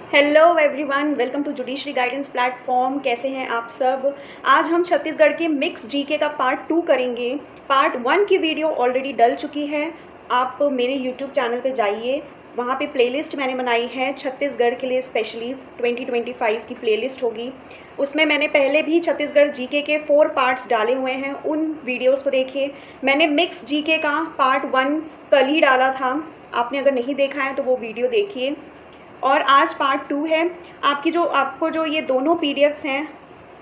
Hello everyone, welcome to judiciary guidance platform. कैसे हैं आप सब। आज हम छत्तीसगढ़ के मिक्स जीके का पार्ट 2 करेंगे। पार्ट 1 की वीडियो ऑलरेडी डल चुकी है। आप मेरे यूट्यूब चैनल पे जाइए, वहाँ पे प्लेलिस्ट मैंने बनाई है छत्तीसगढ़ के लिए स्पेशली 2025 की प्लेलिस्ट होगी। उसमें मैंने पहले भी छत्तीसगढ़ जीके के 4 पार्ट्स डाले हुए हैं, उन वीडियोस को देखिए। मैंने मिक्स जीके का पार्ट 1 कल ही डाला था, आपने अगर नहीं देखा है तो वो वीडियो देखिए। और आज पार्ट 2 है। आपको जो ये दोनों पीडीएफ्स हैं,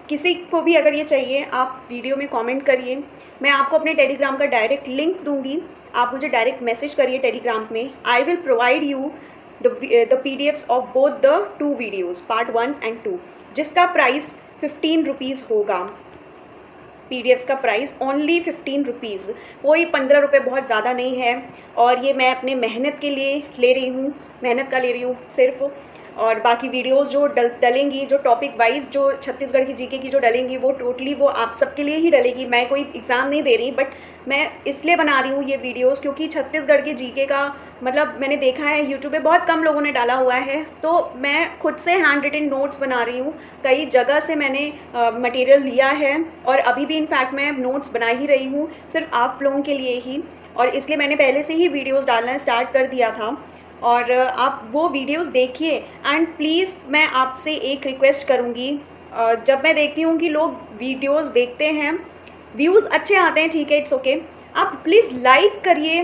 किसी को भी अगर ये चाहिए आप वीडियो में कमेंट करिए। मैं आपको अपने टेलीग्राम का डायरेक्ट लिंक दूंगी, आप मुझे डायरेक्ट मैसेज करिए टेलीग्राम में। I will provide you the PDFs of both the 2 videos, part 1 and 2, जिसका प्राइस 15 रुपीज़ होगा। पीडीएफ्स का प्राइस ओनली 15 रुपीज़, कोई 15 रुपये बहुत ज़्यादा नहीं है। और ये मैं अपने मेहनत के लिए ले रही हूँ, मेहनत का ले रही हूँ सिर्फ। और बाकी वीडियोस जो डलेंगी, जो टॉपिक वाइज जो छत्तीसगढ़ की जीके की जो डलेंगी, वो टोटली वो आप सबके लिए ही डलेगी। मैं कोई एग्ज़ाम नहीं दे रही, बट मैं इसलिए बना रही हूँ ये वीडियोस क्योंकि छत्तीसगढ़ के जीके का मतलब मैंने देखा है यूट्यूब पे बहुत कम लोगों ने डाला हुआ है, तो मैं खुद से हैंड रिटन नोट्स बना रही हूँ। कई जगह से मैंने मटेरियल लिया है और अभी भी इनफैक्ट मैं नोट्स बना ही रही हूँ सिर्फ आप लोगों के लिए ही। और इसलिए मैंने पहले से ही वीडियोज़ डालना स्टार्ट कर दिया था, और आप वो वीडियोस देखिए। एंड प्लीज़ मैं आपसे एक रिक्वेस्ट करूँगी, जब मैं देखती हूँ कि लोग वीडियोस देखते हैं, व्यूज़ अच्छे आते हैं, ठीक है, इट्स ओके, आप प्लीज़ लाइक करिए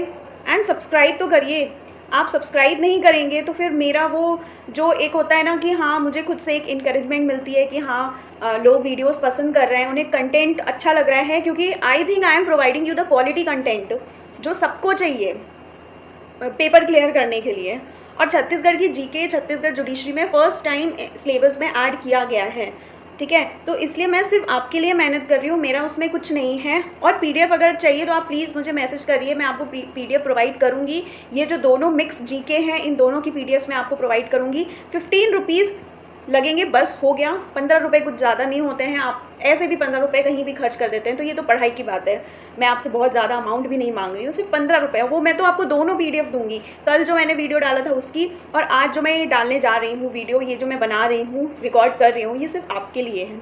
एंड सब्सक्राइब तो करिए। आप सब्सक्राइब नहीं करेंगे तो फिर मेरा वो जो एक होता है ना कि हाँ, मुझे खुद से एक इंकरेजमेंट मिलती है कि हाँ लोग वीडियोस पसंद कर रहे हैं, उन्हें कंटेंट अच्छा लग रहा है, क्योंकि I think I am providing you the quality content जो सबको चाहिए पेपर क्लियर करने के लिए। और छत्तीसगढ़ की जीके छत्तीसगढ़ जुडिशरी में फ़र्स्ट टाइम सिलेबस में ऐड किया गया है, ठीक है। तो इसलिए मैं सिर्फ आपके लिए मेहनत कर रही हूँ, मेरा उसमें कुछ नहीं है। और पीडीएफ अगर चाहिए तो आप प्लीज़ मुझे मैसेज करिए, मैं आपको पीडीएफ प्रोवाइड करूँगी। ये जो दोनों मिक्स जीके हैं, इन दोनों की पीडीएफ मैं आपको प्रोवाइड करूँगी। 15 रुपीज़ लगेंगे, बस हो गया। 15 रुपये कुछ ज़्यादा नहीं होते हैं, आप ऐसे भी 15 रुपये कहीं भी खर्च कर देते हैं, तो ये तो पढ़ाई की बात है। मैं आपसे बहुत ज़्यादा अमाउंट भी नहीं मांग रही हूँ, सिर्फ 15 रुपये। वो मैं तो आपको दोनों पीडीएफ दूंगी, कल जो मैंने वीडियो डाला था उसकी, और आज जो मैं डालने जा रही हूँ वीडियो, ये जो मैं बना रही हूँ, रिकॉर्ड कर रही हूँ, ये सिर्फ आपके लिए है,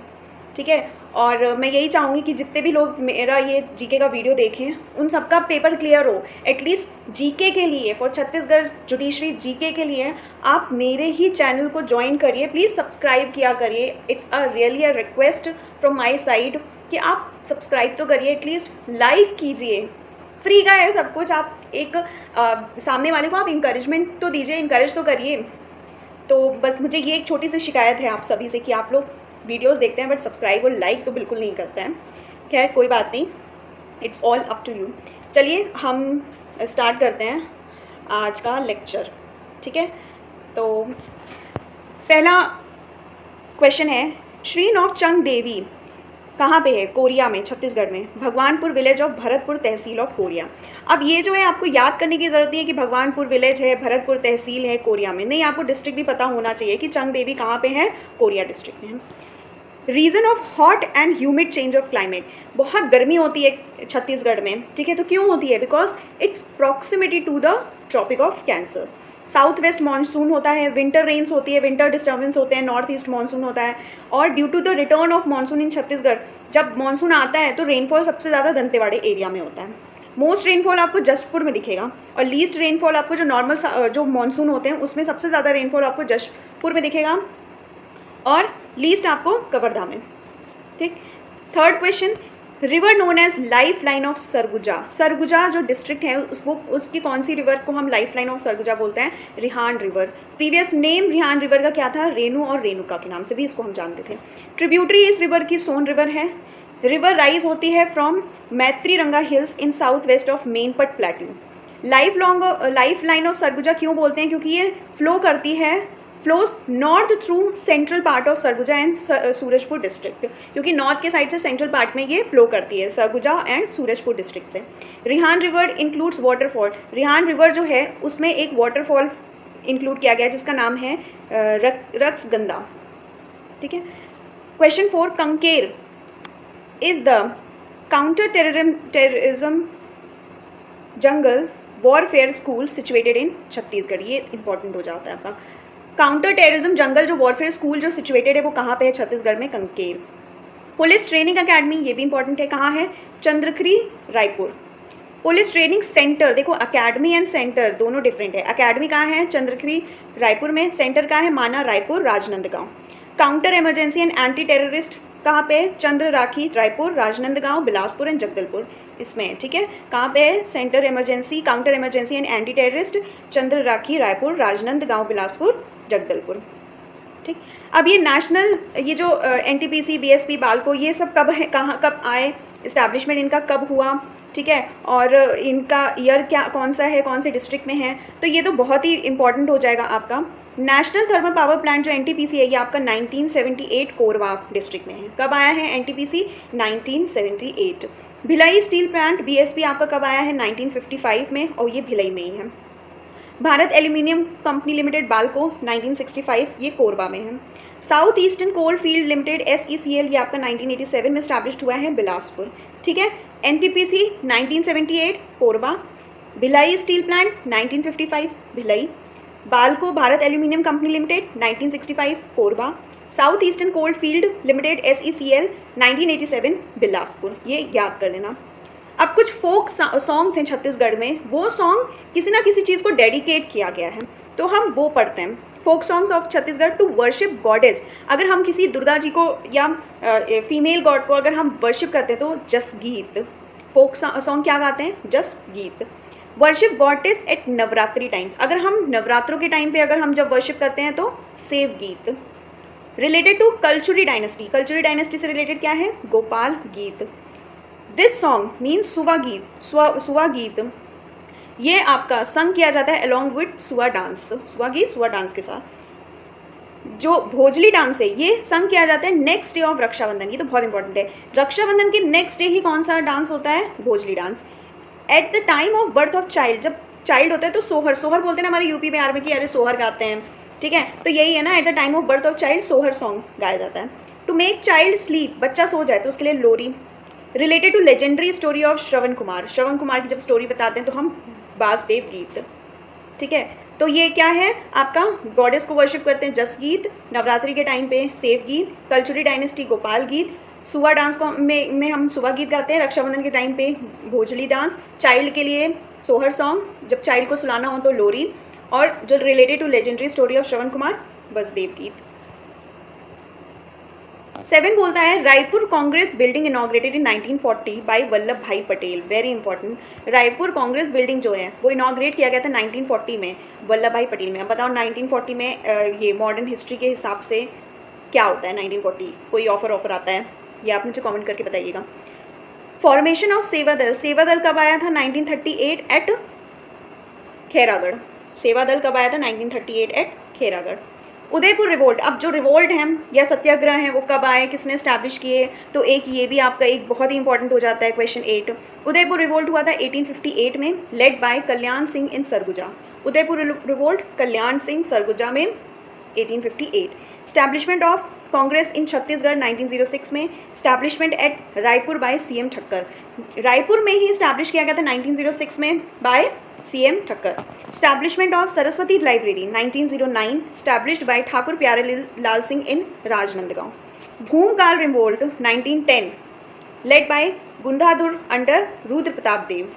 ठीक है। और मैं यही चाहूँगी कि जितने भी लोग मेरा ये जीके का वीडियो देखें, उन सबका पेपर क्लियर हो। एटलीस्ट जीके के लिए, फॉर छत्तीसगढ़ जुडिशरी जीके के लिए आप मेरे ही चैनल को ज्वाइन करिए, प्लीज़ सब्सक्राइब किया करिए। It's a really a request from my side कि आप सब्सक्राइब तो करिए, एटलीस्ट लाइक कीजिए। फ्री का है सब कुछ, आप एक सामने वाले को आप इंकरेजमेंट तो दीजिए, इंकरेज तो करिए। तो बस मुझे ये एक छोटी सी शिकायत है आप सभी से कि आप लोग वीडियोस देखते हैं बट सब्सक्राइब और लाइक तो बिल्कुल नहीं करते हैं। खैर कोई बात नहीं, it's all up to you. चलिए हम स्टार्ट करते हैं आज का लेक्चर, ठीक है। तो पहला क्वेश्चन है, श्री नौचंग देवी कहाँ पे है? कोरिया में, छत्तीसगढ़ में, Bhagwanpur village of Bharatpur tehsil of Korea. अब ये जो है आपको याद करने की ज़रूरत नहीं है कि भगवानपुर विलेज है, भरतपुर तहसील है कोरिया में, नहीं, आपको डिस्ट्रिक्ट भी पता होना चाहिए कि चंग देवी कहाँ पे है, कोरिया डिस्ट्रिक्ट में है। Reason of hot and humid change of climate, बहुत गर्मी होती है छत्तीसगढ़ में, ठीक है। तो क्यों होती है? Because it's proximity to the Tropic of Cancer. South west monsoon होता है, विंटर रेन्स होती है, विंटर डिस्टर्बेंस होते हैं, नॉर्थ ईस्ट मानसून होता है। और due to the return of monsoon in Chhattisgarh, जब मानसून आता है तो रेनफॉल सबसे ज़्यादा दंतेवाड़े एरिया में होता है। मोस्ट रेनफॉल आपको जशपुर में दिखेगा, और लीस्ट रेनफॉल आपको जो नॉर्मल जो मानसून होते हैं उसमें सबसे ज़्यादा रेनफॉल आपको जशपुर में दिखेगा, और लीस्ट आपको कवर्धा में, ठीक। Third question, river known as life line of Surguja. Surguja जो डिस्ट्रिक्ट है उसकी कौन सी रिवर को हम लाइफ लाइन ऑफ सरगुजा बोलते हैं? Rihan river. Previous name Rihan river का क्या था? रेणु और रेणुका के नाम से भी इसको हम जानते थे। ट्रिब्यूटरी इस रिवर की सोन रिवर है। रिवर राइज होती है from Maitriranga hills in south west of Mainpat plateau. Life line of Surguja क्यों बोलते हैं? क्योंकि ये फ्लो करती है, flows north through central part of Surguja and Surajpur district, क्योंकि नॉर्थ के साइड से सेंट्रल पार्ट में ये फ्लो करती है सरगुजा एंड सूरजपुर डिस्ट्रिक्ट से। Rihan river includes waterfall. Rihan river जो है उसमें एक वाटरफॉल इंक्लूड किया गया जिसका नाम है रक्सगंधा, ठीक है। Question 4, Kanker is the counter terrorism jungle warfare school situated in Chhattisgarh. ये इंपॉर्टेंट हो जाता है आपका। काउंटर टेररिज्म जंगल जो वॉरफेयर स्कूल जो सिचुएटेड है वो कहाँ पे है? छत्तीसगढ़ में, कंकेर। पुलिस ट्रेनिंग अकेडमी, ये भी इंपॉर्टेंट है, कहाँ है? Chandrakhuri, Raipur. Police training centre, देखो अकेडमी एंड सेंटर दोनों डिफरेंट है। अकेडमी कहाँ है? चंद्रखरी, रायपुर में। सेंटर कहाँ है? Mana, Raipur, Rajnandgaon. Counter emergency and anti terrorist कहाँ पे? चंद्र राखी, रायपुर, राजनांदगांव, बिलासपुर एंड जगदलपुर, इसमें है, ठीक है। कहाँ पे है? Centre emergency, counter emergency and anti terrorist, Chandra Rakhi, Raipur, Rajnandgaon, Bilaspur, Jagdalpur, ठीक। अब ये नेशनल, ये जो एनटीपीसी, बीएसपी, बालको, ये सब कब है, कहाँ, कब आए, इस्टेब्लिशमेंट इनका कब हुआ, ठीक है, और इनका ईयर क्या, कौन सा है, कौन से डिस्ट्रिक्ट में है, तो ये तो बहुत ही इंपॉर्टेंट हो जाएगा आपका। नेशनल थर्मल पावर प्लांट जो एनटीपीसी है ये आपका 1978 कोरबा डिस्ट्रिक्ट में है। कब आया है NTPC? 1978। Bhilai steel plant BSP आपका कब आया है? 1955 में, और ये भिलाई में ही है। Bharat aluminium company limited, Balco, 1965, ये कोरबा में है। South eastern coal field limited, SECL, ये आपका 1987 में स्टैब्लिश्ड हुआ है, बिलासपुर, ठीक है। NTPC 1978 Korba, Bhilai steel plant 1955 Bhilai, BALCO Bharat aluminium company limited 1965 Korba, south eastern coal field limited SECL 1987 Bilaspur, ये याद कर लेना। अब कुछ फोक सॉन्ग्स हैं छत्तीसगढ़ में, वो सॉन्ग किसी ना किसी चीज़ को डेडिकेट किया गया है, तो हम वो पढ़ते हैं। Folk songs of Chhattisgarh to worship goddess, अगर हम किसी दुर्गा जी को या फीमेल गॉड को अगर हम वर्शिप करते हैं तो जस गीत। फोक सॉन्ग क्या गाते हैं? जस गीत। Worship goddess at Navratri times, अगर हम नवरात्रों के टाइम पे अगर हम जब वर्शिप करते हैं तो सेव गीत। Related to Kalchuri dynasty, Kalchuri dynasty से रिलेटेड क्या है? गोपाल गीत। दिस सॉन्ग मीन्स सुवा गीत, सुवा गीत, ये आपका संग किया जाता है अलॉन्ग विथ सुवा डांस, सुवा गीत सुवा डांस के साथ। जो भोजली डांस है ये संग किया जाता है नेक्स्ट डे ऑफ रक्षाबंधन, ये तो बहुत इंपॉर्टेंट है। रक्षाबंधन के नेक्स्ट डे ही कौन सा डांस होता है? Bhojali dance. At the time of birth of child, जब चाइल्ड होता है तो सोहर, सोहर बोलते हैं ना हमारे यूपी बिहार में कि अरे सोहर गाते हैं, ठीक है, तो यही है ना, at the time of birth of child सोहर सॉन्ग गाया जाता है। टू मेक चाइल्ड स्लीप, बच्चा सो जाए तो उसके लिए लोरी। Related to legendary story of Shravan Kumar, Shravan Kumar की जब स्टोरी बताते हैं तो हम बासदेव गीत, ठीक है। तो ये क्या है आपका? गॉडेस को वर्शिप करते हैं जस गीत, नवरात्रि के टाइम पे सेव गीत, कलचुरी डायनेस्टी गोपाल गीत, सुवा डांस को में हम सुवा गीत गाते हैं, रक्षाबंधन के टाइम पे भोजली डांस, चाइल्ड के लिए सोहर सॉन्ग, जब चाइल्ड को सुलाना हो तो लोरी, और जो related to legendary story of Shravan Kumar Basdev गीत। 7 बोलता है Raipur Congress building inaugurated in 1940 by Vallabh Bhai Patel, very important. Raipur Congress building जो है वो इनॉग्रेट किया गया था 1940 में वल्लभ भाई पटेल में। अब बताओ 1940 में ये मॉडर्न हिस्ट्री के हिसाब से क्या होता है 1940? कोई ऑफर आता है? ये आप मुझे कमेंट करके बताइएगा। फॉर्मेशन ऑफ सेवा दल, सेवा दल कब आया था? 1938 एट खैरागढ़, सेवा दल कब आया था? 1938 एट खैरागढ़। उदयपुर रिवोल्ट, अब जो रिवोल्ट हैं या सत्याग्रह हैं वो कब आए, किसने स्टैब्लिश किए? तो एक ये भी आपका एक बहुत ही इंपॉर्टेंट हो जाता है क्वेश्चन 8। उदयपुर रिवोल्ट हुआ था 1858 में, led by Kalyan Singh in Surguja. Udaipur revolt Kalyan Singh Surguja में 1858। Establishment of Congress in Chhattisgarh 1906 में, establishment at Raipur by CM Thakkar, Raipur में ही स्टैब्लिश किया गया था 1906 में by CM Thakkar. Establishment of Saraswati library 1909, established by Thakur Pyare Lal Singh in Rajnandgaon. Bhumkal revolt 1910, led by Gundadhur under Rudra Pratap Dev.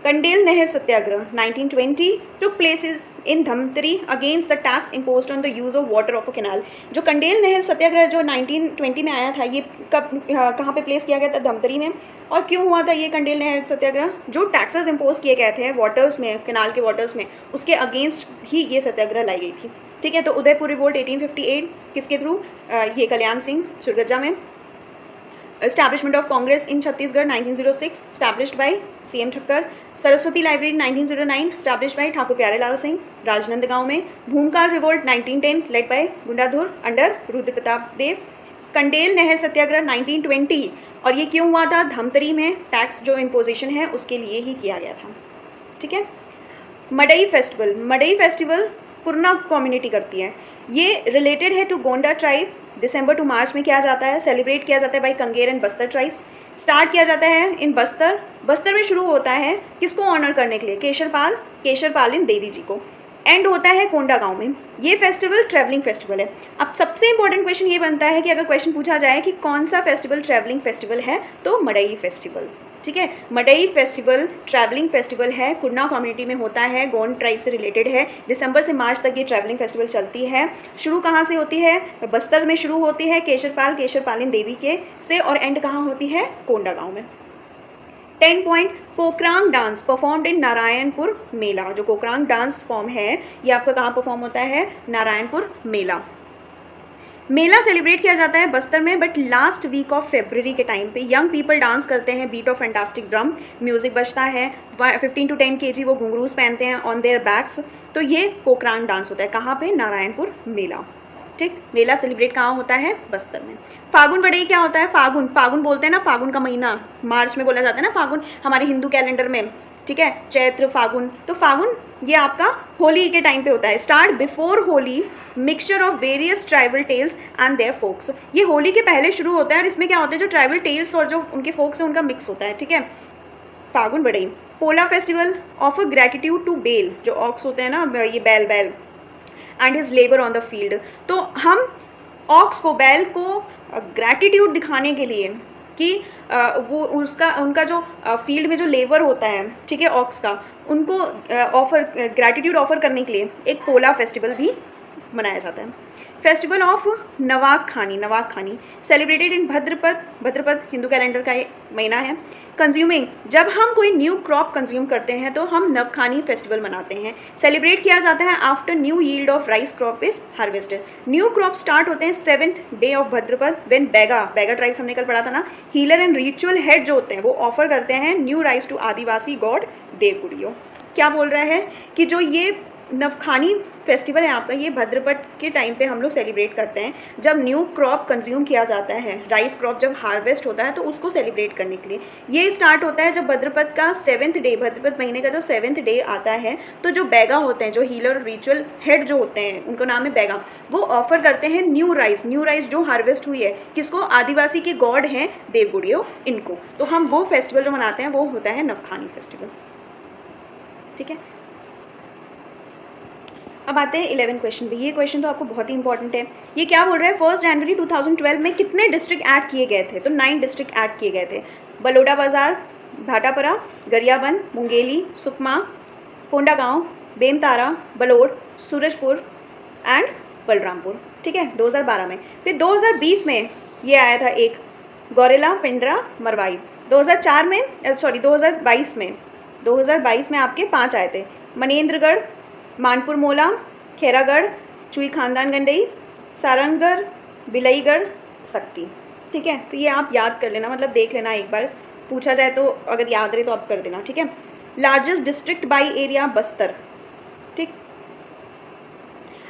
Kandel नहर सत्याग्रह 1920 टुक places in Dhamtari against the tax imposed on the use of water of a canal. जो कंडेल नहर सत्याग्रह जो 1920 में आया था, ये कब कहाँ पे प्लेस किया गया था? धमतरी में। और क्यों हुआ था ये कंडेल नहर सत्याग्रह? जो टैक्सेस इम्पोज किए गए थे वाटर्स में, कैनाल के वाटर्स में, उसके अगेंस्ट ही ये सत्याग्रह लाई गई थी, ठीक है। तो उदयपुर रिवोल्ट 1858 किसके थ्रू? ये कल्याण सिंह सुरगजा में। Establishment of Congress in Chhattisgarh 1906, established by CM Thakkar. Saraswati library 1909, established by Thakur Pyarelal Singh Rajnandgaon में। Bhumkal revolt 1910, led by Gundadhur under Rudra Pratap Dev. Kandel नहर सत्याग्रह 1920, और ये क्यों हुआ था? धमतरी में टैक्स जो इम्पोजिशन है उसके लिए ही किया गया था, ठीक है। Madai festival, Madai festival Kurna community करती है, ये रिलेटेड है to Gonda tribe. December to March में किया जाता है, सेलिब्रेट किया जाता है by Kanger and Bastar tribes. Start किया जाता है इन बस्तर, बस्तर में शुरू होता है किसको ऑनर करने के लिए? केशरपाल इन देवी जी को। एंड होता है कोंडागांव में। ये फेस्टिवल ट्रैवलिंग फेस्टिवल है। अब सबसे इंपॉर्टेंट क्वेश्चन ये बनता है कि अगर क्वेश्चन पूछा जाए कि कौन सा फेस्टिवल ट्रैवलिंग फेस्टिवल है, तो मडई फेस्टिवल। ठीक है, मडई फेस्टिवल ट्रैवलिंग फेस्टिवल है, कुन्ना कम्युनिटी में होता है, गोंड ट्राइब से रिलेटेड है। दिसंबर से मार्च तक ये ट्रैवलिंग फेस्टिवल चलती है। शुरू कहाँ से होती है? बस्तर में शुरू होती है, केशरपालिन देवी के से, और एंड कहाँ होती है? कोंडागांव में। 10 point, Kokrang dance performed in Narayanpur mela. जो कोकरांग डांस फॉर्म है ये आपका कहाँ परफॉर्म होता है? नारायणपुर मेला। मेला सेलिब्रेट किया जाता है बस्तर में, but last week of February के टाइम पे यंग पीपल डांस करते हैं, beat of fantastic drum, music बजता है, 15 to 10 kg वो घुंघरूज पहनते हैं ऑन देयर बैक्स। तो ये कोकरांग डांस होता है कहाँ पे? नारायणपुर मेला। ठीक, मेला सेलिब्रेट कहाँ होता है? बस्तर में। फागुन बढ़ई क्या होता है? फागुन बोलते हैं ना, फागुन का महीना मार्च में बोला जाता है ना फागुन, हमारे हिंदू कैलेंडर में। ठीक है, चैत्र फागुन। तो फागुन ये आपका होली के टाइम पे होता है। Start before Holi, mixture of various tribal tales and their folks. ये होली के पहले शुरू होता है और इसमें क्या होता है, जो ट्राइबल टेल्स और जो उनके फोक्स हैं उनका मिक्स होता है। ठीक है, Phagun Badhai. Pola festival of gratitude to बेल, जो ऑक्स होते हैं ना, ये बैल and his labour on the field. तो हम ऑक्स को, बैल को ग्रैटिट्यूड दिखाने के लिए कि वो उनका जो फील्ड में जो लेबर होता है, ठीक है, ऑक्स का, उनको ग्रैटिट्यूड ऑफर करने के लिए एक पोला फेस्टिवल भी मनाया जाता है। Festival of Nawakhani celebrated in Bhadrapad Hindu calendar का ये महीना है। कंज्यूमिंग, जब हम कोई न्यू क्रॉप कंज्यूम करते हैं तो हम नवखानी फेस्टिवल मनाते हैं। सेलिब्रेट किया जाता है after new yield of rice crop is harvested. New crop start होते हैं 7th day of Bhadrapad, when Baiga tribes हमने कल पढ़ा था ना, हीलर एंड रिचुअल हेड जो होते हैं वो ऑफर करते हैं new rice to Adivasi god Devgudiyo. क्या बोल रहा है कि जो ये नवखानी फेस्टिवल है आपका, ये भद्रपद के टाइम पे हम लोग सेलिब्रेट करते हैं, जब न्यू क्रॉप कंज्यूम किया जाता है, राइस क्रॉप जब हार्वेस्ट होता है तो उसको सेलिब्रेट करने के लिए। ये स्टार्ट होता है जब भद्रपद का 7th डे, भद्रपद महीने का जब 7th डे आता है, तो जो बैगा होते हैं, जो हीलर रिचुअल हेड जो होते हैं, उनका नाम है बैगा, वो ऑफर करते हैं न्यू राइस जो हार्वेस्ट हुई है, किसको? आदिवासी के गॉड हैं देवगुड़ियो, इनको। तो हम वो फेस्टिवल जो मनाते हैं वो होता है नवखानी फेस्टिवल। ठीक है, अब आते हैं 11 क्वेश्चन पे। ये क्वेश्चन तो आपको बहुत ही इंपॉर्टेंट है। ये क्या बोल रहा है? 1 जनवरी 2012 में कितने डिस्ट्रिक्ट ऐड किए गए थे? तो 9 डिस्ट्रिक्ट ऐड किए गए थे। बलोडा बाजार, भाटापरा, गरियाबंद, मुंगेली, सुकमा, कोंडागांव, बेमतारा, बलोड, सूरजपुर एंड बलरामपुर। ठीक है, 2012 में। फिर 2020 में ये आया था एक, गौरेला, पिंडरा, मरवाई। 2022 में आपके 5 आए थे, मनेन्द्रगढ़, मानपुर मोला, खेरागढ़, चुई खानदान गंडई, सारंगगढ़, बिलईगढ़, शक्ति। ठीक है, तो ये आप याद कर लेना, मतलब देख लेना, एक बार पूछा जाए तो अगर याद रहे तो आप कर देना। ठीक है, largest district by area Bastar. ठीक,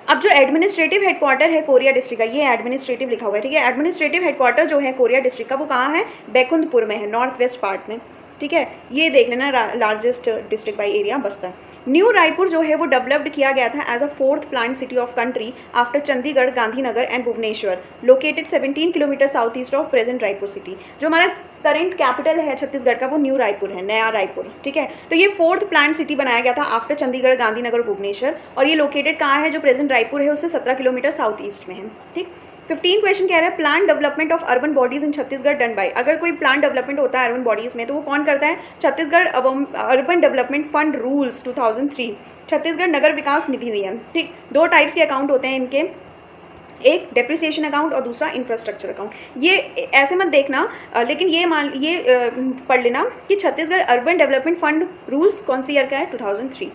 अब जो एडमिनिस्ट्रेटिव हेडक्वार्टर है कोरिया डिस्ट्रिक्ट का, ये एडमिनिस्ट्रेटिव लिखा हुआ है। ठीक है, एडमिनिस्ट्रेटिव हेडक्वार्टर जो है कोरिया डिस्ट्रिक्ट का वो कहाँ है? बैकुंठपुर में है, नॉर्थ वेस्ट पार्ट में। ठीक है, ये देख लेना, largest district by area Bastar. New Raipur जो है वो डेवलप्ड किया गया था as a 4th plant city of country after Chandigarh, Gandhinagar and Bhubaneswar, located 17 kilometre south east of present Raipur city. जो हमारा करंट कैपिटल है छत्तीसगढ़ का वो न्यू रायपुर है, नया रायपुर। ठीक है, तो ये 4th प्लांट सिटी बनाया गया था आफ्टर चंडीगढ़, गांधीनगर, भुवनेश्वर, और ये लोकेटेड कहाँ है? जो प्रेजेंट रायपुर है उससे 17 किलोमीटर साउथ ईस्ट में है। ठीक, 15 क्वेश्चन कह रहा है plan development of urban bodies in Chhattisgarh done by. अगर कोई प्लान डेवलपमेंट होता है अर्बन बॉडीज में तो वो कौन करता है? Chhattisgarh urban development fund rules 2003, Chhattisgarh नगर विकास निधि नियम। ठीक, 2 टाइप्स के अकाउंट होते हैं इनके, एक डेप्रिसिएशन अकाउंट और दूसरा इंफ्रास्ट्रक्चर अकाउंट। ये ऐसे मत देखना, लेकिन ये पढ़ लेना कि Chhattisgarh urban development fund rules कौन सी ईयर का है? 2003।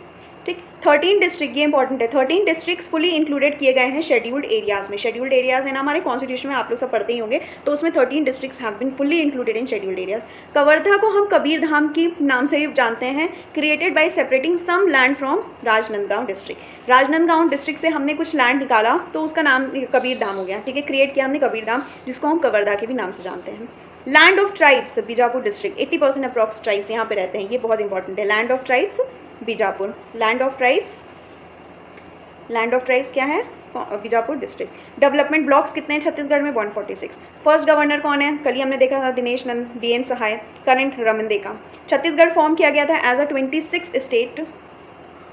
ठीक, 13 डिस्ट्रिक्ट, ये इंपॉर्टेंट है, 13 डिस्ट्रिक्ट्स फुली इंक्लूडेड किए गए हैं शेड्यूल्ड एरियाज में। शेड्यूल्ड एरियाज है ना हमारे कॉन्स्टिट्यूशन में, आप लोग सब पढ़ते ही होंगे, तो उसमें 13 districts have been fully included in scheduled areas. Kawardha को हम कबीर धाम की नाम से भी जानते हैं, created by separating some land from Rajnandgaon district. Rajnandgaon district से हमने कुछ लैंड निकाला तो उसका नाम कबीर धाम हो गया। ठीक है, क्रिएट किया हमने कबीर धाम, जिसको हम कवर्धा के भी नाम से जानते हैं। Land of tribes Bijapur district, 80% approx tribes यहाँ पे रहते हैं, ये बहुत इंपॉर्टेंट है। Land of tribes Bijapur, land of tribes क्या है? बीजापुर डिस्ट्रिक्ट। डेवलपमेंट ब्लॉक्स कितने हैं छत्तीसगढ़ में? 146। फर्स्ट गवर्नर कौन है? कल ही हमने देखा था, Dinesh Nand, DN Sahay, current Raman Deka. Chhattisgarh form किया गया था as a 26 state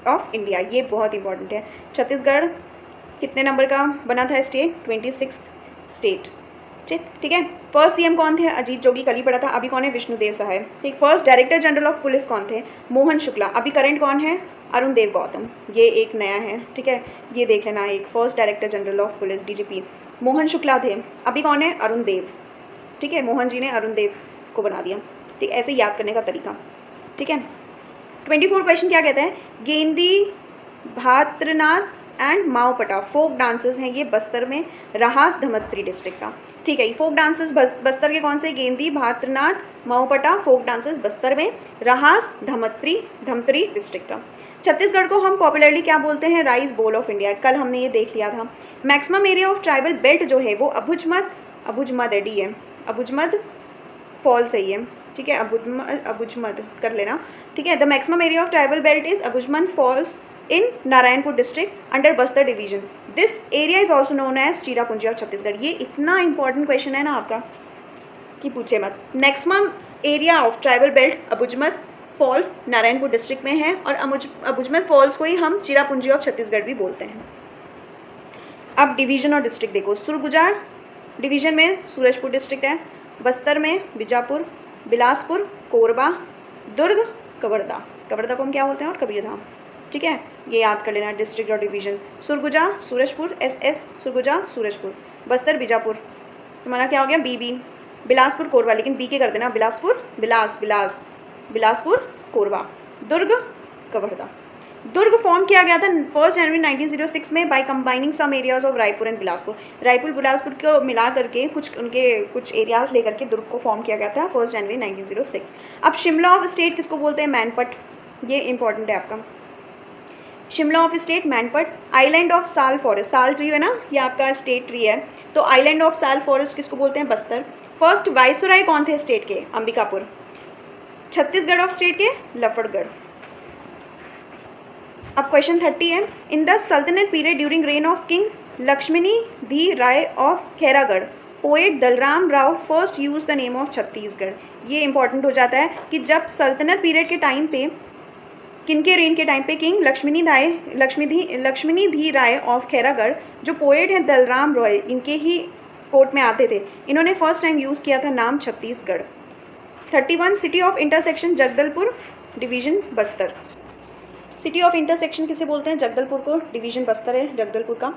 of India, ये बहुत इंपॉर्टेंट है। छत्तीसगढ़ कितने नंबर का बना था स्टेट? 26 स्टेट। ठीक है। फर्स्ट सीएम कौन थे? अजीत जोगी, कल ही पढ़ा था। अभी कौन है? विष्णुदेव साहब। ठीक। First director general of police कौन थे? मोहन शुक्ला। अभी करंट कौन है? अरुण देव गौतम। ये एक नया है, ठीक है, ये देख लेना। एक first director general of police DGP Mohan Shukla थे। अभी कौन है? अरुण देव। ठीक है, मोहन जी ने अरुण देव को बना दिया। ठीक, ऐसे याद करने का तरीका। ठीक है। 24 क्वेश्चन क्या कहता है? गेंदी, भाद्रनाथ एंड माओपटा फोक डांसेस हैं ये बस्तर में, रहास धमतरी डिस्ट्रिक्ट का। ठीक है, फोक डांसेस बस्तर के कौन से? गेंदी, भाद्रनाथ, माओपटा फोक डांसेस बस्तर में, रहास धमतरी डिस्ट्रिक्ट का। छत्तीसगढ़ को हम पॉपुलरली क्या बोलते हैं? Rice bowl of India. कल हमने ये देख लिया था। Maximum area of tribal belt जो है वो अबुझमद एडी है। अबुझमद फॉल सही है। ठीक है, अबुझमद कर लेना। ठीक है। The maximum area of tribal belt is Abujhmad falls in Narayanpur district under Bastar division. This area is also known as Cherrapunji of Chhattisgarh. ये इतना इंपॉर्टेंट क्वेश्चन है ना आपका कि पूछे मत। Maximum area of tribal belt Abujhmad falls Narayanpur district में है, और अबुझमद फॉल्स को ही हम चिरापुंजी ऑफ छत्तीसगढ़ भी बोलते हैं। अब डिवीजन और डिस्ट्रिक्ट देखो। सुरगुजा डिवीजन में सूरजपुर डिस्ट्रिक्ट है, बस्तर में बीजापुर, बिलासपुर, कोरबा, दुर्ग, कवर्धा। कवर्धा को हम क्या बोलते हैं? और कबीरधाम। ठीक है, ये याद कर लेना डिस्ट्रिक्ट और डिवीजन। सुरगुजा, सूरजपुर, SS सुरगुजा, सूरजपुर, बस्तर, बीजापुर, तुम्हारा क्या हो गया? BB, बिलासपुर, कोरबा, लेकिन B के कर देना, बिलासपुर, बिलासपुर, कोरबा, दुर्ग, कवर्धा। दुर्ग फॉर्म किया गया था 1 जनवरी 1906 में by combining some areas of Raipur and Bilaspur. Raipur Bilaspur को मिला करके कुछ एरियाज लेकर के दुर्ग को फॉर्म किया गया था 1 जनवरी 1906। अब शिमला ऑफ स्टेट किसको बोलते हैं? मैनपट। ये इंपॉर्टेंट है आपका। Shimla of state Mainpat. Island of sal forest, sal tree है ना, ये आपका स्टेट ट्री है, तो आइलैंड ऑफ साल फॉरेस्ट किसको बोलते हैं? बस्तर। फर्स्ट वाइसराय कौन थे स्टेट के? अंबिकापुर। छत्तीसगढ़ ऑफ स्टेट के? लफड़गढ़। अब क्वेश्चन 30 है। In the sultanate period during reign of king Laxmani Rai of Khairagarh, poet Dalram Rao first use the name of Chhattisgarh. ये इंपॉर्टेंट हो जाता है कि जब सल्तनत पीरियड के टाइम पे, किनके रेन के टाइम पे? किंग लक्ष्मणी राय ऑफ खैरागढ़, जो पोएट हैं दलराम रॉय, इनके ही कोर्ट में आते थे, इन्होंने फर्स्ट टाइम यूज़ किया था नाम Chhattisgarh. 31 city of intersection Jagdalpur, division Bastar. City of intersection किसे बोलते हैं? जगदलपुर को, डिवीजन बस्तर है जगदलपुर का।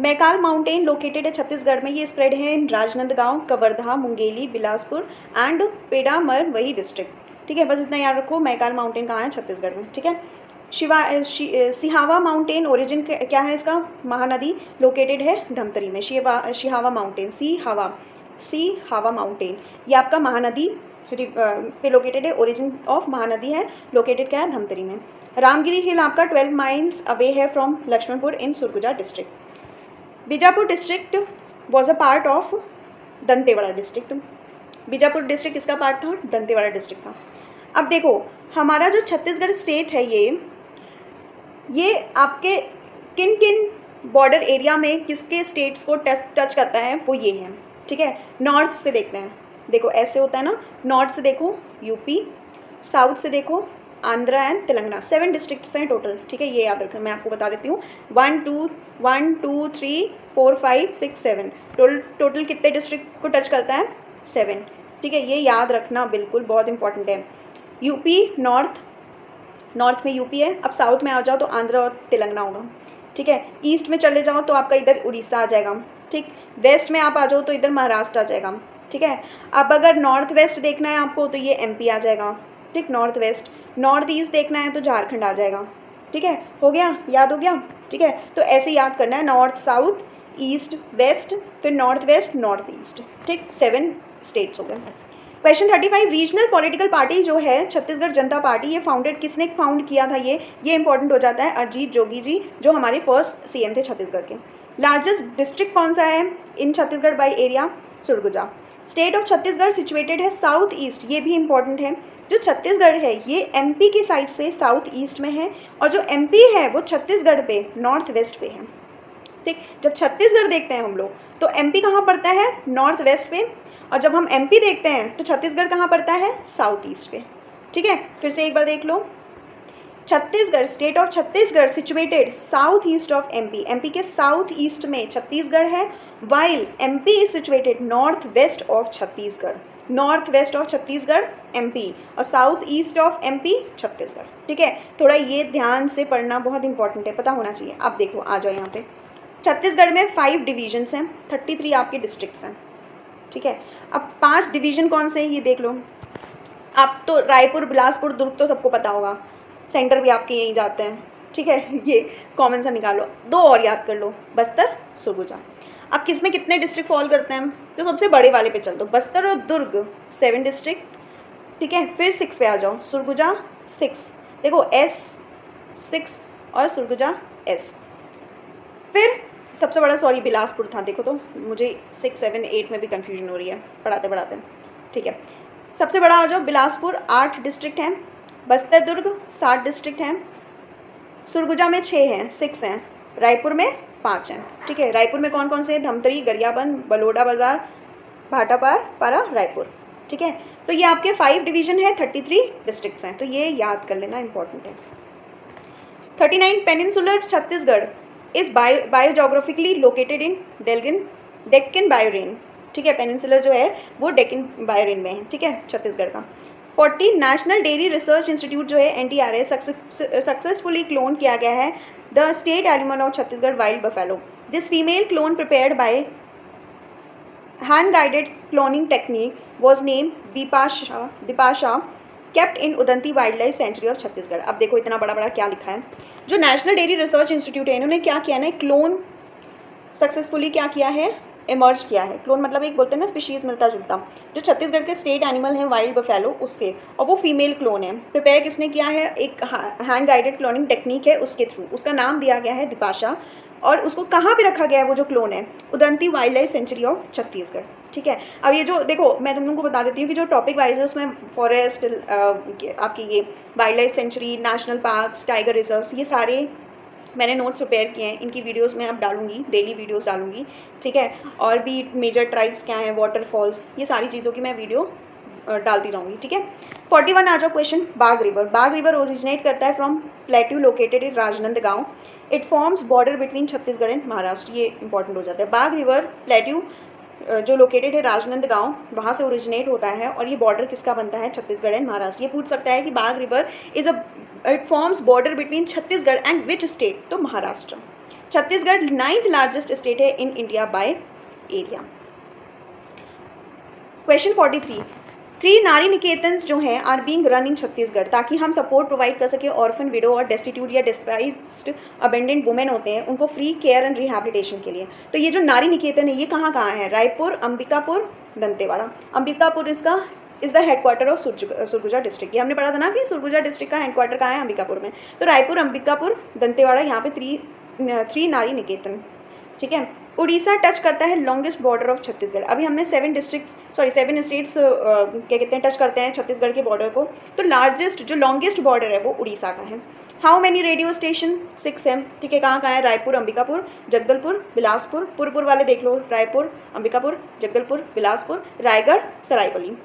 मैकाल माउंटेन लोकेटेड है छत्तीसगढ़ में, ये स्प्रेड है इन राजनांदगांव, कवर्धा, मुंगेली, बिलासपुर एंड पेडामर वही डिस्ट्रिक्ट। ठीक है, बस इतना याद रखो। मैकाल माउंटेन कहाँ है? छत्तीसगढ़ में। ठीक है। सिहावा माउंटेन ओरिजिन क्या है इसका? महानदी, लोकेटेड है धमतरी में। सिहावा माउंटेन, सिहावा माउंटेन, ये आपका महानदी पे लोकेटेड है। ओरिजिन ऑफ महानदी है, लोकेटेड क्या है? धमतरी में। रामगिरी हिल आपका 12 माइल्स अवे है from Laxmanpur in Surguja district. Bijapur district was a part of Dantewada district. Bijapur district किसका पार्ट था? दंतेवाड़ा डिस्ट्रिक्ट का। अब देखो हमारा जो छत्तीसगढ़ स्टेट है ये आपके किन किन बॉर्डर एरिया में किसके स्टेट्स को टच करता है, वो ये है। ठीक है, नॉर्थ से देखते हैं। देखो ऐसे होता है ना, नॉर्थ से देखो यूपी, साउथ से देखो आंध्रा एंड तेलंगाना। 7 डिस्ट्रिक्ट्स हैं टोटल। ठीक है, ये याद रखना, मैं आपको बता देती हूँ। 1 2 3 4 5 6 7 टोटल कितने डिस्ट्रिक्ट को टच करता है? 7। ठीक है, ये याद रखना बिल्कुल, बहुत इंपॉर्टेंट है। यूपी नॉर्थ में यूपी है। अब साउथ में आ जाओ तो आंध्रा और तेलंगाना होगा। ठीक है, ईस्ट में चले जाओ तो आपका इधर उड़ीसा आ जाएगा। ठीक, वेस्ट में आप आ जाओ तो इधर महाराष्ट्र आ जाएगा। ठीक है, अब अगर नॉर्थ वेस्ट देखना है आपको तो ये MP आ जाएगा। ठीक, नॉर्थ वेस्ट। नॉर्थ ईस्ट देखना है तो झारखंड आ जाएगा। ठीक है, हो गया, याद हो गया। ठीक है, तो ऐसे याद करना है, नॉर्थ साउथ ईस्ट वेस्ट, फिर नॉर्थ वेस्ट नॉर्थ ईस्ट। ठीक, 7 स्टेट्स हो गए। क्वेश्चन 35, रीजनल पॉलिटिकल पार्टी जो है छत्तीसगढ़ जनता पार्टी, ये फाउंडेड किसने फाउंड किया था? ये इंपॉर्टेंट हो जाता है, अजीत जोगी जी, जो हमारे फर्स्ट CM थे छत्तीसगढ़ के। लार्जेस्ट डिस्ट्रिक्ट कौन सा है in Chhattisgarh by area? Surguja. State of Chhattisgarh situated है साउथ ईस्ट, ये भी इंपॉर्टेंट है। जो छत्तीसगढ़ है ये MP की साइड से साउथ ईस्ट में है, और जो MP है वो छत्तीसगढ़ पे नॉर्थ वेस्ट पे है। ठीक, जब छत्तीसगढ़ देखते हैं हम लोग तो MP कहाँ पड़ता है? नॉर्थ वेस्ट पे, और जब हम MP देखते हैं तो छत्तीसगढ़ कहाँ पड़ता है? साउथ ईस्ट पे। ठीक है, फिर से एक बार देख लो। Chhattisgarh, state of Chhattisgarh situated south east of MP, MP के साउथ ईस्ट में छत्तीसगढ़ है, while MP is situated north west of Chhattisgarh, north west of Chhattisgarh MP और south east of MP Chhattisgarh. ठीक है, थोड़ा ये ध्यान से पढ़ना बहुत इंपॉर्टेंट है, पता होना चाहिए। आप देखो, आ जाओ यहाँ पे, छत्तीसगढ़ में 5 डिवीजन्स हैं, 33 आपके डिस्ट्रिक्ट्स हैं। ठीक है, अब 5 डिवीजन कौन से हैं ये देख लो। आप तो रायपुर, बिलासपुर, दुर्ग तो सबको पता होगा, सेंटर भी आपके यहीं जाते हैं। ठीक है, ये कॉमन सा निकालो, 2 और याद कर लो, बस्तर, सरगुजा। अब किस में कितने डिस्ट्रिक्ट फॉल करते हैं, तो सबसे बड़े वाले पे चल दो, बस्तर और दुर्ग 7 डिस्ट्रिक्ट। ठीक है, फिर 6 पे आ जाओ, सरगुजा 6, देखो S 6 और सरगुजा S। फिर सबसे बड़ा, सॉरी बिलासपुर था, देखो तो मुझे 6, 7, 8 में भी कन्फ्यूजन हो रही है पढ़ाते पढ़ाते। ठीक है, सबसे बड़ा आ जाओ बिलासपुर, 8 डिस्ट्रिक्ट हैं, बस्तर दुर्ग 7 डिस्ट्रिक्ट हैं, सरगुजा में 6 हैं, 6 हैं, रायपुर में 5 हैं। ठीक है, रायपुर में कौन कौन से हैं, धमतरी, गरियाबंद, बलोड़ा बाज़ार, भाटापार, पारा, रायपुर। ठीक है, तो ये आपके 5 डिवीजन है, 33 डिस्ट्रिक्ट्स हैं, तो ये याद कर लेना, इंपॉर्टेंट है। 39 peninsular Chhattisgarh is biogeographically located in Deccan bioregion. ठीक है, पेनिनसुलर जो है वो डेक्कन बायोरेन में है। ठीक है, छत्तीसगढ़ का। 40 नेशनल डेयरी रिसर्च इंस्टीट्यूट जो है NTRI सक्सेसफुली क्लोन किया गया है the state animal of Chhattisgarh wild buffalo. This female clone prepared by hand guided cloning technique was name Deepasha kept in Udanti wildlife sanctuary of Chhattisgarh. अब देखो इतना बड़ा बड़ा क्या लिखा है, जो नेशनल डेयरी रिसर्च इंस्टीट्यूट है इन्होंने क्या किया ना, क्लोन सक्सेसफुली क्या किया है, इमर्ज किया है। क्लोन मतलब एक बोलते हैं ना स्पीशीज़ मिलता जुलता, जो छत्तीसगढ़ के स्टेट एनिमल है वाइल्ड बफेलो उससे, और वो फीमेल क्लोन है। प्रिपेयर किसने किया है, एक हैंड गाइडेड क्लोनिंग टेक्निक है उसके थ्रू, उसका नाम दिया गया है दीपाशा, और उसको कहाँ पे रखा गया है वो जो क्लोन है, Udanti wildlife sanctuary of Chhattisgarh. ठीक है, अब ये जो देखो मैं तुम लोगों को बता देती हूँ कि जो टॉपिक वाइज है उसमें फॉरेस्ट, आपकी ये wild life sanctuary, national parks, tiger reserves, ये सारे मैंने नोट्स प्रिपेयर किए हैं, इनकी वीडियोस मैं अब डालूंगी, डेली वीडियोस डालूंगी। ठीक है, और भी मेजर ट्राइब्स क्या हैं, वाटरफॉल्स, ये सारी चीज़ों की मैं वीडियो डालती जाऊंगी। ठीक है, 41 आ जाओ क्वेश्चन, बाघ रिवर। बाघ रिवर ओरिजिनेट करता है from plateau located in Rajnandgaon. It forms border between Chhattisgarh and Maharashtra. ये इंपॉर्टेंट हो जाता है। बाघ रिवर प्लेट्यू जो लोकेटेड है राजनांदगांव, वहाँ से ओरिजिनेट होता है, और ये बॉर्डर किसका बनता है, छत्तीसगढ़ एंड महाराष्ट्र। ये पूछ सकता है कि Bagh river it forms border between Chhattisgarh and which state, तो Maharashtra. Chhattisgarh 9th largest state है in India by area. Question 43, 3 Nari Niketans जो हैं are being run in Chhattisgarh, ताकि हम सपोर्ट प्रोवाइड कर सके ऑर्फन, विडो और डेस्टिट्यूट या डिस्प्राइज्ड अबेंडेंट वुमेन होते हैं, उनको फ्री केयर एंड रिहैबिलिटेशन के लिए। तो ये जो नारी निकेतन है ये कहाँ कहाँ है, रायपुर, अंबिकापुर, दंतेवाड़ा। अंबिकापुर इसका is the headquarter of Surguja district. ये हमने पढ़ा था ना कि सरगुजा डिस्ट्रिक्ट का हेडक्वार्टर कहाँ है, अंबिकापुर में। तो रायपुर, अंबिकापुर, दंतेवाड़ा, यहाँ पे 3 नारी निकेतन। ठीक है, उड़ीसा टच करता है लॉन्गेस्ट बॉर्डर ऑफ छत्तीसगढ़। अभी हमने 7 स्टेट्स क्या कहते हैं, टच करते हैं छत्तीसगढ़ के बॉर्डर को। तो लार्जेस्ट जो लॉन्गेस्ट बॉर्डर है वो उड़ीसा का है। हाउ मैनी रेडियो स्टेशन, 6 है। ठीक है, कहाँ है, रायपुर, अंबिकापुर, जगदलपुर, बिलासपुर, पुरपुर वाले देख लो, Raipur, Ambikapur, Jagdalpur, Bilaspur, Raigarh, Saraipali.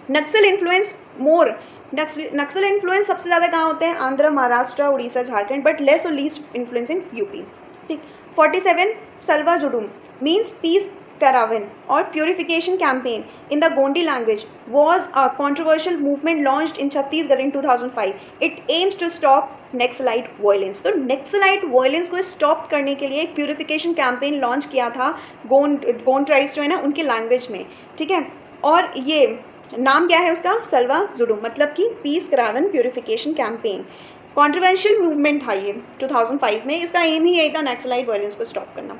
Naxal influence more, Naxal influence सबसे ज़्यादा कहाँ होते हैं, आंध्र, महाराष्ट्र, उड़ीसा, झारखंड, बट लेस और लीस्ट इन्फ्लुएंस इन यूपी। ठीक। 47 Salwa Judum means peace caravan or purification campaign in the Gondi language was a controversial movement launched in Chhattisgarh in 2005. It aims to stop Naxalite violence. तो Naxalite violence को stop करने के लिए एक purification campaign launch किया था Gond tribes जो है ना उनके लैंग्वेज में, ठीक है। और ये नाम क्या है उसका, सल्वा जुडुम, मतलब कि peace caravan purification campaign. Controversial movement था ये 2005 में। इसका एम ही यही था नक्सलाइट वायलेंस को स्टॉप करना।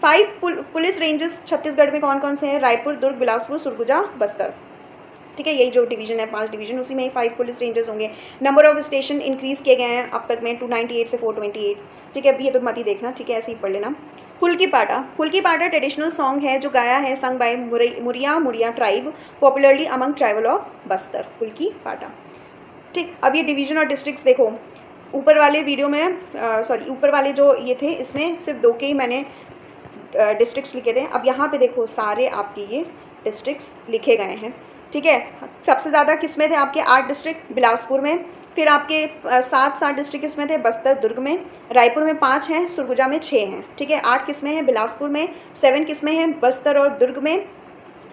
5 पुलिस रेंजेस छत्तीसगढ़ में कौन कौन से हैं, रायपुर, दुर्ग, बिलासपुर, सरगुजा, बस्तर, ठीक है। यही जो डिवीजन है 5 डिवीजन, उसी में ही 5 पुलिस रेंजेस होंगे। नंबर ऑफ स्टेशन इंक्रीज़ किए गए हैं अब तक में 298 से 428, ठीक है। अभी ये तो मत ही देखना, ठीक है, ऐसे ही पढ़ लेना। हुल्की पाटा ट्रेडिशनल सॉन्ग है जो गाया है sung by Muria tribe, popularly among tribal of Bastar, Hulki Pata, ठीक। अब ये डिवीजन और डिस्ट्रिक्ट्स देखो, ऊपर वाले वीडियो में ऊपर वाले जो ये थे इसमें सिर्फ 2 के ही मैंने डिस्ट्रिक्ट्स लिखे थे। अब यहाँ पे देखो सारे आपके ये डिस्ट्रिक्ट्स लिखे गए हैं। ठीक है। सबसे ज़्यादा किस में थे आपके 8 डिस्ट्रिक्ट बिलासपुर में, फिर आपके 7 डिस्ट्रिक्ट किस में थे बस्तर दुर्ग में, रायपुर में 5 हैं, सरगुजा में 6 हैं, ठीक है। 8 किस में हैं बिलासपुर में, 7 किस में हैं बस्तर और दुर्ग में,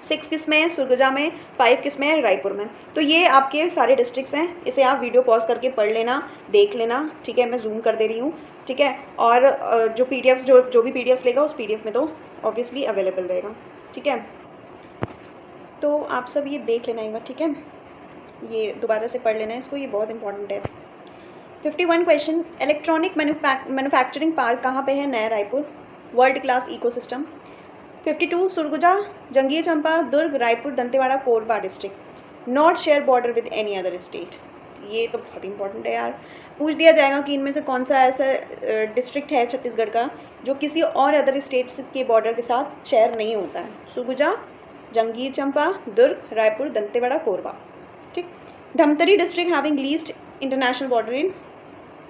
6 किस में है सरगुजा में, 5 किस में है रायपुर में। तो ये आपके सारे डिस्ट्रिक्ट्स हैं, इसे आप वीडियो पॉज करके पढ़ लेना, देख लेना, ठीक है। मैं जूम कर दे रही हूँ, ठीक है। और जो पीडीएफ्स जो भी पीडीएफ्स लेगा उस पीडीएफ में तो ऑब्वियसली अवेलेबल रहेगा, ठीक है। तो आप सब ये देख लेना एक बार, ठीक है। ये दोबारा से पढ़ लेना है इसको, ये बहुत इंपॉर्टेंट है। 51 क्वेश्चन, इलेक्ट्रॉनिक मैन्युफैक्चरिंग पार्क कहाँ पे है? नया Raipur, world class ecosystem. 52 Surguja, Jangir Champa, Durg, Raipur, Dantewada, Korba district not share border with any other state. ये तो बहुत इंपॉर्टेंट है यार, पूछ दिया जाएगा कि इनमें से कौन सा ऐसा डिस्ट्रिक्ट है छत्तीसगढ़ का जो किसी और अदर स्टेट के बॉर्डर के साथ शेयर नहीं होता है। सुरगुजा, जंगीर चंपा, दुर्ग, रायपुर, दंतेवाड़ा, कोरबा, ठीक। Dhamtari district having least international border in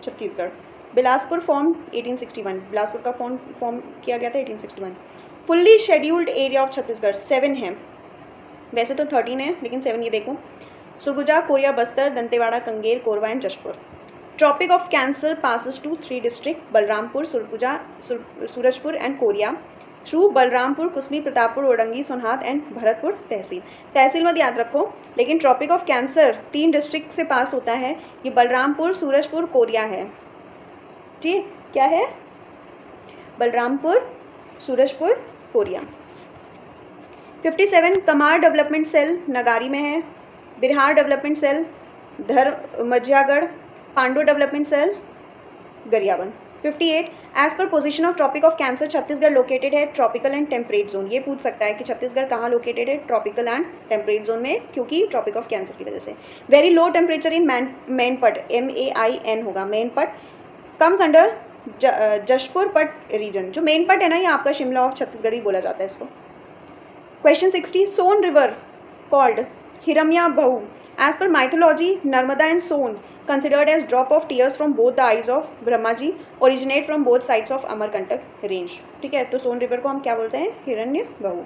Chhattisgarh. Bilaspur form 1861, Bilaspur का फॉर्म किया गया था 1861। Fully scheduled area of Chhattisgarh 7 है, वैसे तो 13 है लेकिन 7 ये देखो। Surguja, Koriya, Bastar, Dantewada, Kanger, Korba and Jashpur. Tropic of Cancer passes to 3 district Balrampur, Surguja, Surajpur and Koriya through Balrampur, Kusmi, Pratappur, ओडंगी, सोनहात एंड भरतपुर तहसील। तहसील मत याद रखो, लेकिन ट्रॉपिक ऑफ कैंसर 3 डिस्ट्रिक्ट से पास होता है, ये बलरामपुर, सूरजपुर, कोरिया है, ठीक। क्या है? बलरामपुर, सूरजपुर, कोरिया। 57 कमार डेवलपमेंट सेल नगारी में है, Birhar development cell Majhiyagarh, Pandu development cell Gariaband. 58 as पर position of Tropic of Cancer Chhattisgarh located है ट्रॉपिकल एंड टेम्परेट जोन। ये पूछ सकता है कि छत्तीसगढ़ कहाँ लोकेटेड है? ट्रॉपिकल एंड टेम्परेट जोन में, क्योंकि ट्रॉपिक ऑफ कैंसर की वजह से। Very low temperature in Mainpat, MAIN होगा, मैनपट कम्स अंडर जशपुर पट रीजन। जो मेनपट है ना, ये आपका शिमला ऑफ छत्तीसगढ़ ही बोला जाता है इसको। Question 60 Son river called Hiranyabahu as per mythology Narmada and Son considered as drop of tears from both the eyes of Brahma ji originate from both sides of Amarkantak range, ठीक है। तो सोन रिवर को हम क्या बोलते हैं? हिरण्य बहु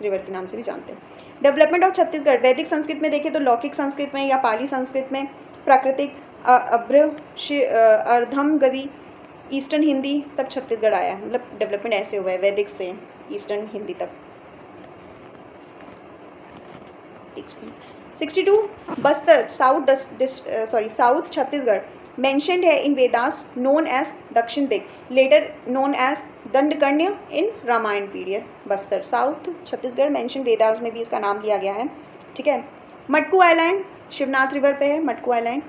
रिवर के नाम से भी जानते हैं। डेवलपमेंट ऑफ छत्तीसगढ़, वैदिक संस्कृत में देखें तो लौकिक संस्कृत में या पाली संस्कृत में, प्राकृतिक अभ्र अर्धम गदी, ईस्टर्न हिंदी, तब छत्तीसगढ़ आया है। मतलब डेवलपमेंट ऐसे हुआ है वैदिक से ईस्टर्न हिंदी तक। 62 बस्तर साउथ छत्तीसगढ़ मेंशनड है इन वेदास नोन एज दक्षिण दिक, later known as Dandakaranya in Ramayana period. Bastar south Chhattisgarh mention Vedas में भी इसका नाम लिया गया है, ठीक है। मटकू आइलैंड शिवनाथ रिवर पे है मटकू आइलैंड।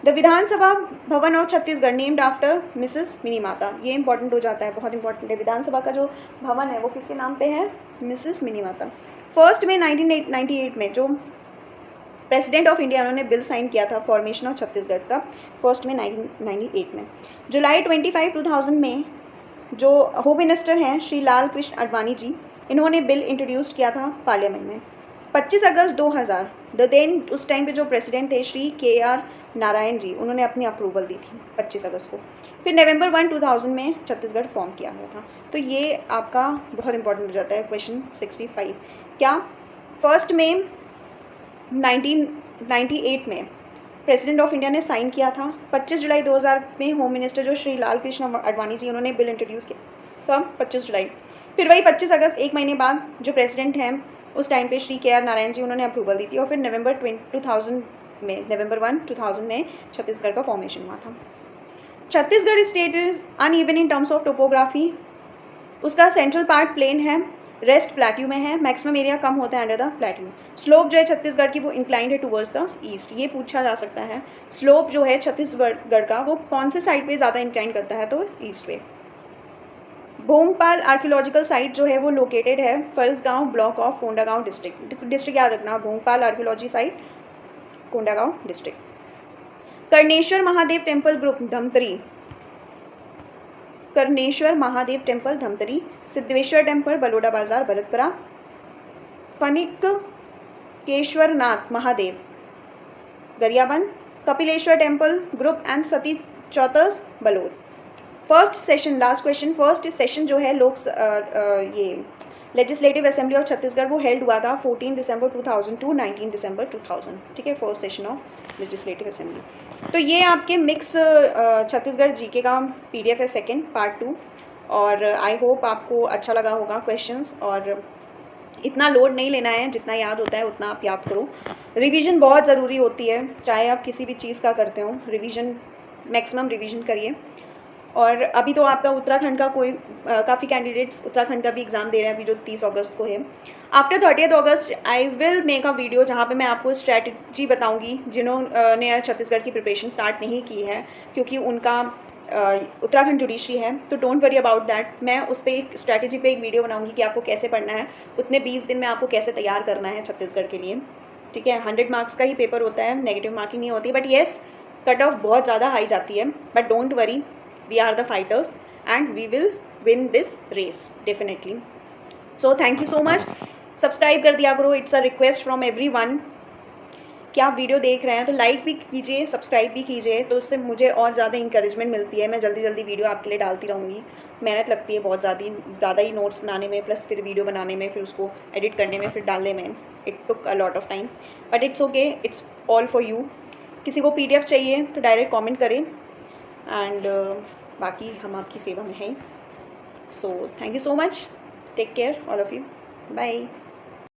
द विधानसभा भवन of Chhattisgarh named after Mrs mini माता। ये इंपॉर्टेंट हो जाता है, बहुत इंपॉर्टेंट है। विधानसभा का जो भवन है वो किसके नाम पे है? मिसेस मिनी माता। 1 मई 1998 में जो प्रेसिडेंट ऑफ इंडिया उन्होंने बिल साइन किया था फॉर्मेशन ऑफ छत्तीसगढ़ का, 1 मई 1998 में। जुलाई 25, 2000 में जो होम मिनिस्टर हैं श्री लाल कृष्ण आडवाणी जी, इन्होंने बिल इंट्रोड्यूस किया था पार्लियामेंट में। 25 अगस्त 2000 द देन उस टाइम पे जो प्रेसिडेंट थे श्री KR नारायण जी, उन्होंने अपनी अप्रूवल दी थी 25 अगस्त को। फिर नवंबर 1, 2000 में छत्तीसगढ़ फॉर्म किया हुआ था। तो ये आपका बहुत इंपॉर्टेंट हो जाता है। क्वेश्चन 65 क्या 1 मई 1998 में प्रेसिडेंट ऑफ इंडिया ने साइन किया था। 25 जुलाई 2000 में होम मिनिस्टर जो श्री लाल कृष्ण आडवाणी जी, उन्होंने बिल इंट्रोड्यूस किया था 25 जुलाई। फिर वही 25 अगस्त, एक महीने बाद जो प्रेसिडेंट हैं उस टाइम पे श्री KR नारायण जी, उन्होंने अप्रूवल दी थी। और फिर नवंबर 1, 2000 में छत्तीसगढ़ का फॉर्मेशन हुआ था। Chhattisgarh state is uneven in terms of topography. उसका सेंट्रल पार्ट प्लेन है, रेस्ट प्लेट्यू में है, मैक्सिमम एरिया कम होता है अंडर द प्लेट्यू। स्लोप जो है छत्तीसगढ़ की वो इंक्लाइंड है टूवर्ड्स द ईस्ट। ये पूछा जा सकता है, स्लोप जो है छत्तीसगढ़ का वो कौन से साइड पे ज़्यादा इंक्लाइन करता है? तो ईस्ट पे। भोंगपाल आर्कियोलॉजिकल साइट जो है वो लोकेटेड है Pharasgaon block of Kondagaon district याद रखना, Bhongpal archaeology site Kondagaon district. Karneshwar Mahadev temple group Dhamtari, Karneshwar Mahadev temple Dhamtari, Siddheshwar temple Baloda Bazar Bharatpura, Phanikeshwarnath Mahadev Gariaband, Kapileshwar temple group and Sati चौतस Balod. First session, last question, first session जो है ये लेजिस्लेटिव असेंबली ऑफ छत्तीसगढ़ वो हेल्ड हुआ था 14 दिसंबर 2000 टू 19 दिसंबर 2000, ठीक है, first session of legislative assembly. तो ये आपके मिक्स छत्तीसगढ़ जीके का पीडीएफ है, सेकंड पार्ट 2, और आई होप आपको अच्छा लगा होगा क्वेश्चंस। और इतना लोड नहीं लेना है, जितना याद होता है उतना आप याद करो। रिवीजन बहुत ज़रूरी होती है, चाहे आप किसी भी चीज़ का करते हो, रिवीजन मैक्सिमम रिवीजन करिए। और अभी तो आपका उत्तराखंड का काफ़ी कैंडिडेट्स उत्तराखंड का भी एग्ज़ाम दे रहे हैं अभी, जो 30 अगस्त को है। After 30 August I will make a video जहाँ पे मैं आपको स्ट्रैटेजी बताऊँगी जिन्होंने छत्तीसगढ़ की प्रिपरेशन स्टार्ट नहीं की है, क्योंकि उनका उत्तराखंड जुडिशरी है। तो डोंट वरी अबाउट दैट, मैं उस पर एक स्ट्रैटेजी पे एक वीडियो बनाऊंगी कि आपको कैसे पढ़ना है, उतने 20 दिन में आपको कैसे तैयार करना है छत्तीसगढ़ के लिए, ठीक है। 100 मार्क्स का ही पेपर होता है, नेगेटिव मार्किंग नहीं होती, बट येस कट ऑफ बहुत ज़्यादा हाई जाती है, but don't worry, we are the fighters and we will win this race definitely. So thank you so much, subscribe कर दिया करो, it's a request from everyone कि आप video देख रहे हैं तो लाइक भी कीजिए, सब्सक्राइब भी कीजिए, तो उससे मुझे और ज़्यादा इंकरेजमेंट मिलती है। मैं जल्दी जल्दी वीडियो आपके लिए डालती रहूँगी। मेहनत लगती है बहुत ज़्यादा ही नोट्स बनाने में, प्लस फिर वीडियो बनाने में, फिर उसको एडिट करने में, फिर डालने में, it took a lot of time, but it's okay, it's all for you. किसी को PDF चाहिए तो डायरेक्ट कॉमेंट करें, एंड बाकी हम आपकी सेवा में हैं। So thank you so much, take care all of you, bye.